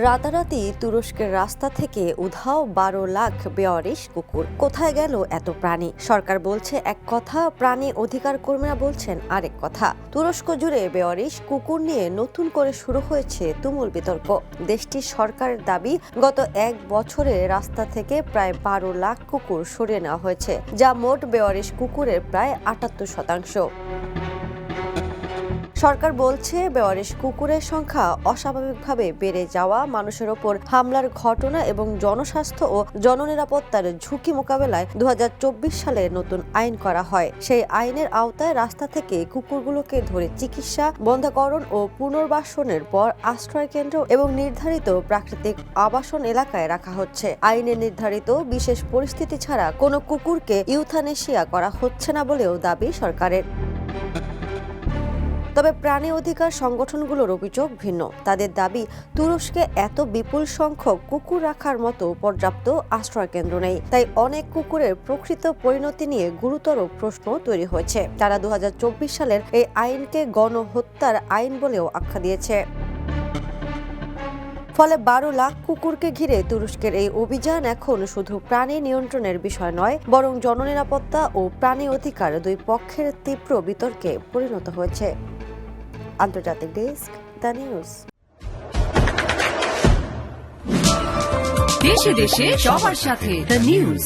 রাতারাতি তুরস্কের রাস্তা থেকে উধাও 12 লাখ বেওয়ারিশ কুকুর। কোথায় গেল এত প্রাণী? সরকার বলছে এক কথা, প্রাণী অধিকার কর্মীরা বলছেন আরেক কথা। তুরস্ক জুড়ে বেওয়ারিশ কুকুর নিয়ে নতুন করে শুরু হয়েছে তুমুল বিতর্ক। দেশটির সরকারের দাবি, গত এক বছরে রাস্তা থেকে প্রায় 12 লাখ কুকুর সরিয়ে নেওয়া হয়েছে, যা মোট বেওয়ারিশ কুকুরের প্রায় 78%। সরকার বলছে, বেওয়ারিশ কুকুরের সংখ্যা অস্বাভাবিকভাবে বেড়ে যাওয়া, মানুষের ওপর হামলার ঘটনা এবং জনস্বাস্থ্য ও জননিরাপত্তার ঝুঁকি মোকাবেলায় 2024 সালে নতুন আইন করা হয়। সেই আইনের আওতায় রাস্তা থেকে কুকুরগুলোকে ধরে চিকিৎসা, বন্ধ্যাকরণ ও পুনর্বাসনের পর আশ্রয় কেন্দ্র এবং নির্ধারিত প্রাকৃতিক আবাসন এলাকায় রাখা হচ্ছে। আইনে নির্ধারিত বিশেষ পরিস্থিতি ছাড়া কোনো কুকুরকে ইউথানেশিয়া করা হচ্ছে না বলেও দাবি সরকারের। তবে প্রাণী অধিকার সংগঠনগুলোর অভিযোগ ভিন্ন। তাদের দাবি, তুরস্কে এত বিপুল সংখ্যক কুকুর রাখার মতো পর্যাপ্ত আশ্রয়কেন্দ্র নেই। তাই অনেক কুকুরের প্রকৃত পরিণতি নিয়ে গুরুতর প্রশ্ন তৈরি হয়েছে। তারা 2024 সালের এই আইনকে গণহত্যার আইন বলেও আখ্যা দিয়েছে। ফলে 12 লাখ কুকুরকে ঘিরে তুরস্কের এই অভিযান এখন শুধু প্রাণী নিয়ন্ত্রণের বিষয় নয়, বরং জননিরাপত্তা ও প্রাণী অধিকার দুই পক্ষের তীব্র বিতর্কে পরিণত হয়েছে। আন্তর্জাতিক ডেস্ক, দ্য নিউজ। দেশে দেশে সবার সাথে দ্য নিউজ।